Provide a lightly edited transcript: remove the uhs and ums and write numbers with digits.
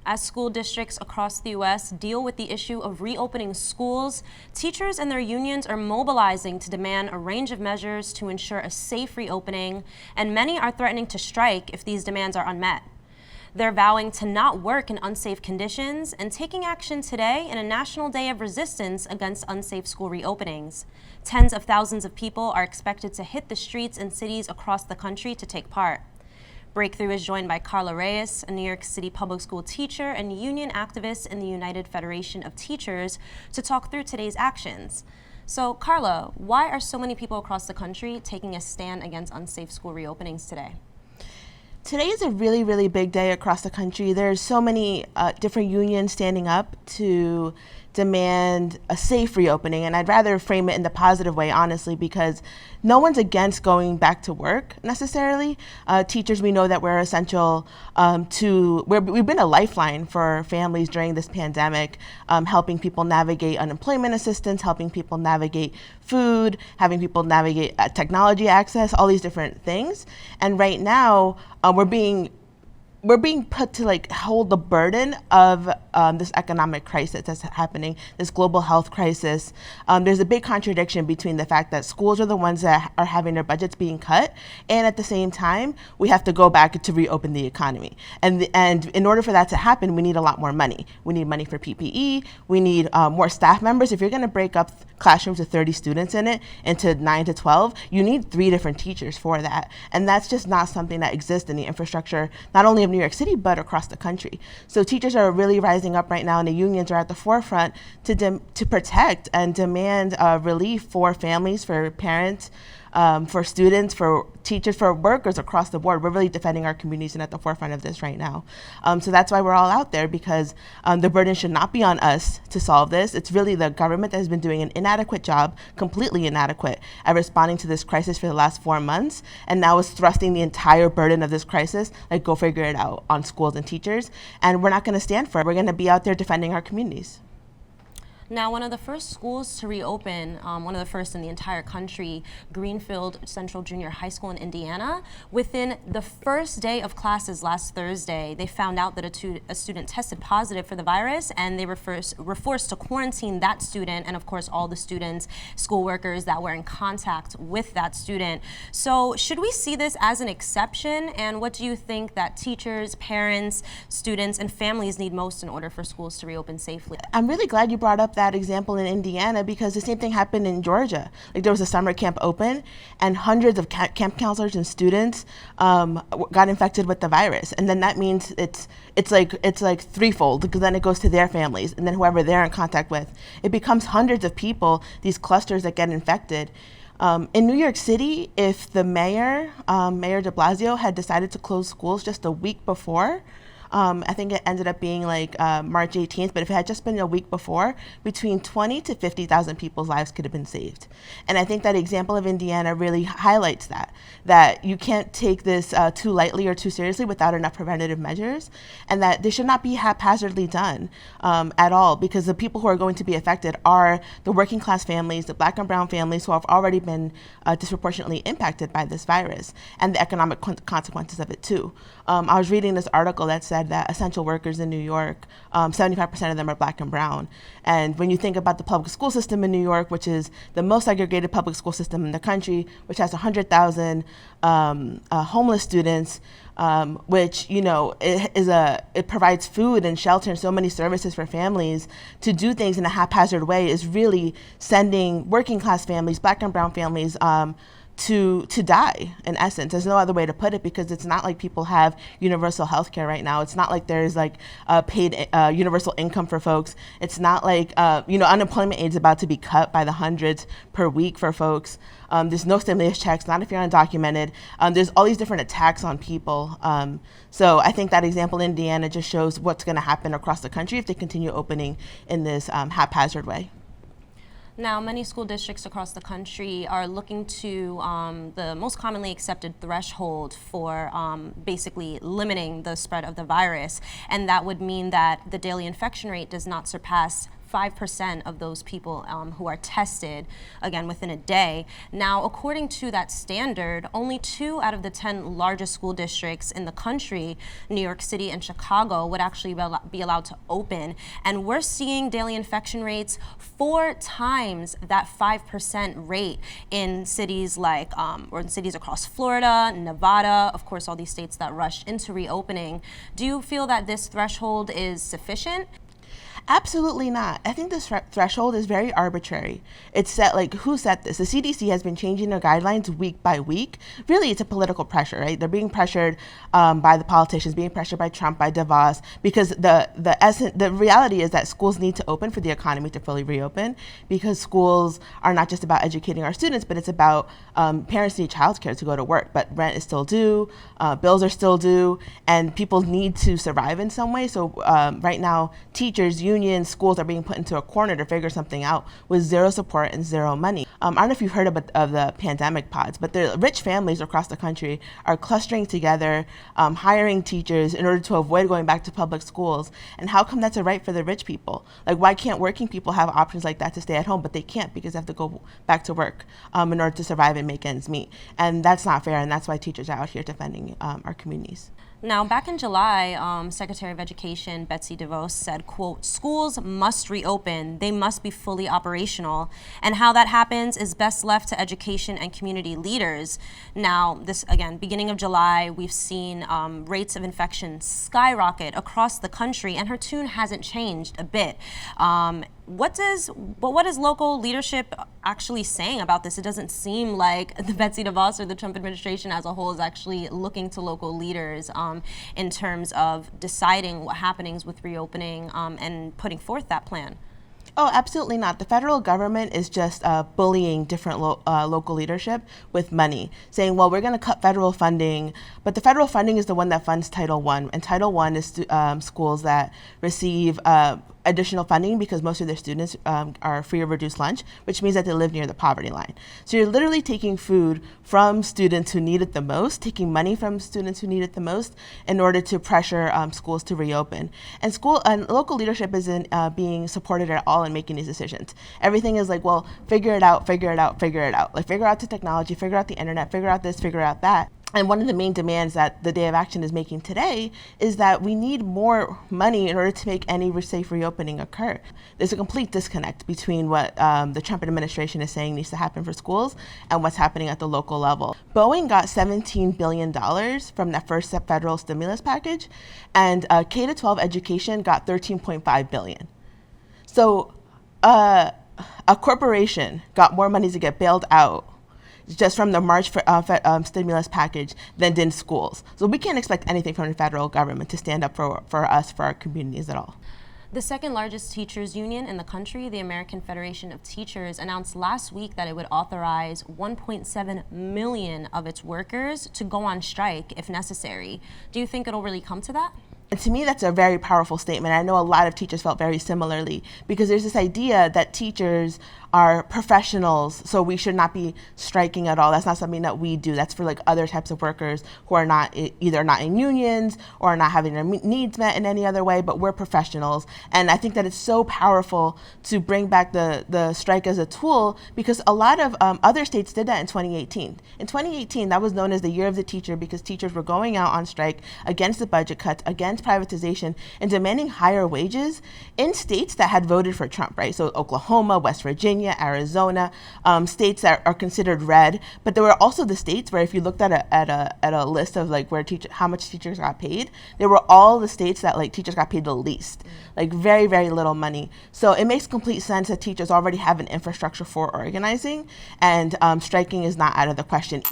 As school districts across the U.S. deal with the issue of reopening schools, teachers and their unions are mobilizing to demand a range of measures to ensure a safe reopening, and many are threatening to strike if these demands are unmet. They're vowing to not work in unsafe conditions and taking action today in a national day of resistance against unsafe school reopenings. Tens of thousands of people are expected to hit the streets in cities across the country to take part. Breakthrough is joined by Karla Reyes, a New York City public school teacher and union activist in the United Federation of Teachers, to talk through today's actions. So, Karla, why are so many people across the country taking a stand against unsafe school reopenings today? Today is a really, really big day across the country. There's so many different unions standing up to demand a safe reopening, and I'd rather frame it in the positive way, honestly, because no one's against going back to work necessarily. Teachers, we know that we're essential we've been a lifeline for families during this pandemic, helping people navigate unemployment assistance, helping people navigate food, having people navigate technology access, all these different things. And right now, we're being put to hold the burden of this economic crisis that's happening, this global health crisis. There's a big contradiction between the fact that schools are the ones that are having their budgets being cut, and at the same time, we have to go back to reopen the economy. And in order for that to happen, we need a lot more money. We need money for PPE. We need more staff members. If you're going to break up classrooms with 30 students in it into 9 to 12, you need 3 different teachers for that. And that's just not something that exists in the infrastructure, not only of New York City, but across the country. So teachers are really rising up right now, and the unions are at the forefront to protect and demand relief for families, for parents, for students, for teachers, for workers across the board. We're really defending our communities and at the forefront of this right now. So that's why we're all out there, because the burden should not be on us to solve this. It's really the government that has been doing an inadequate job, completely inadequate, at responding to this crisis for the last 4 months, and now is thrusting the entire burden of this crisis, go figure it out, on schools and teachers. And we're not going to stand for it. We're going to be out there defending our communities. Now, one of the first schools to reopen, one of the first in the entire country, Greenfield Central Junior High School in Indiana, within the first day of classes last Thursday, they found out that a student tested positive for the virus, and they were forced to quarantine that student and, of course, all the students, school workers that were in contact with that student. So should we see this as an exception? And what do you think that teachers, parents, students, and families need most in order for schools to reopen safely? I'm really glad you brought up that example in Indiana, because the same thing happened in Georgia. There was a summer camp open, and hundreds of camp counselors and students got infected with the virus, and then that means it's like threefold, because then it goes to their families, and then whoever they're in contact with. It becomes hundreds of people, these clusters that get infected. In New York City, if the Mayor de Blasio, had decided to close schools just a week before, I think it ended up being March 18th, but if it had just been a week before, between 20 to 50,000 people's lives could have been saved. And I think that example of Indiana really highlights that you can't take this too lightly or too seriously without enough preventative measures, and that they should not be haphazardly done at all, because the people who are going to be affected are the working class families, the Black and brown families who have already been disproportionately impacted by this virus, and the economic consequences of it too. I was reading this article that said that essential workers in New York, 75% of them are Black and brown. And when you think about the public school system in New York, which is the most segregated public school system in the country, which has 100,000 homeless students, which it provides food and shelter and so many services for families, to do things in a haphazard way is really sending working class families, Black and brown families, to die, in essence. There's no other way to put it, because it's not like people have universal health care right now. It's not like there's paid universal income for folks. It's not like unemployment aid is about to be cut by the hundreds per week for folks. There's no stimulus checks, not if you're undocumented. There's all these different attacks on people. So I think that example in Indiana just shows what's going to happen across the country if they continue opening in this haphazard way. Now, many school districts across the country are looking to the most commonly accepted threshold for basically limiting the spread of the virus, and that would mean that the daily infection rate does not surpass 5% of those people who are tested, again, within a day. Now, according to that standard, only 2 out of the 10 largest school districts in the country, New York City and Chicago, would actually be allowed to open. And we're seeing daily infection rates 4 times that 5% rate in cities like, or in cities across Florida, Nevada, of course, all these states that rushed into reopening. Do you feel that this threshold is sufficient? Absolutely not. I think this threshold is very arbitrary. It's set, like, who set this? The CDC has been changing their guidelines week by week. Really, it's a political pressure, right? They're being pressured by the politicians, being pressured by Trump, by Devos, because the reality is that schools need to open for the economy to fully reopen, because schools are not just about educating our students, but it's about parents need childcare to go to work, but rent is still due, bills are still due, and people need to survive in some way. So right now, teachers, unions, schools are being put into a corner to figure something out with zero support and zero money. I don't know if you've heard of the pandemic pods, but the rich families across the country are clustering together, hiring teachers in order to avoid going back to public schools. And how come that's a right for the rich people? Like, why can't working people have options like that to stay at home, but they can't because they have to go back to work in order to survive and make ends meet? And that's not fair, and that's why teachers are out here defending our communities. Now, back in July, Secretary of Education Betsy Devos said, quote, "Schools must reopen. They must be fully operational. And how that happens is best left to education and community leaders." Now, this, again, beginning of July, we've seen rates of infection skyrocket across the country, and her tune hasn't changed a bit. What is local leadership actually saying about this? It doesn't seem like the Betsy DeVos or the Trump administration as a whole is actually looking to local leaders in terms of deciding what happens with reopening and putting forth that plan. Oh, absolutely not. The federal government is just bullying different local leadership with money, saying, well, we're going to cut federal funding, but the federal funding is the one that funds Title I, and Title I is schools that receive additional funding because most of their students are free or reduced lunch, which means that they live near the poverty line. So you're literally taking food from students who need it the most, taking money from students who need it the most in order to pressure schools to reopen. And local leadership isn't being supported at all in making these decisions. Everything is like, well, figure it out, figure it out, figure it out. Like, figure out the technology, figure out the internet, figure out this, figure out that. And one of the main demands that the Day of Action is making today is that we need more money in order to make any safe reopening occur. There's a complete disconnect between what the Trump administration is saying needs to happen for schools and what's happening at the local level. Boeing got $17 billion from that first federal stimulus package, and K-12 education got $13.5 billion. So a corporation got more money to get bailed out just from the March stimulus package than did schools. So we can't expect anything from the federal government to stand up for us, for our communities at all. The second largest teachers union in the country, the American Federation of Teachers, announced last week that it would authorize 1.7 million of its workers to go on strike if necessary. Do you think it'll really come to that? And to me, that's a very powerful statement. I know a lot of teachers felt very similarly, because there's this idea that teachers are professionals, so we should not be striking at all. That's not something that we do. That's for like other types of workers who are not either not in unions or are not having their needs met in any other way, but we're professionals. And I think that it's so powerful to bring back the strike as a tool, because a lot of other states did that in 2018. In 2018, that was known as the year of the teacher, because teachers were going out on strike against the budget cuts, against privatization, and demanding higher wages in states that had voted for Trump, right? So Oklahoma, West Virginia, Arizona, states that are considered red. But there were also the states where, if you looked at a list of like where how much teachers got paid, they were all the states that like teachers got paid the least, like very, very little money. So it makes complete sense that teachers already have an infrastructure for organizing, and striking is not out of the question.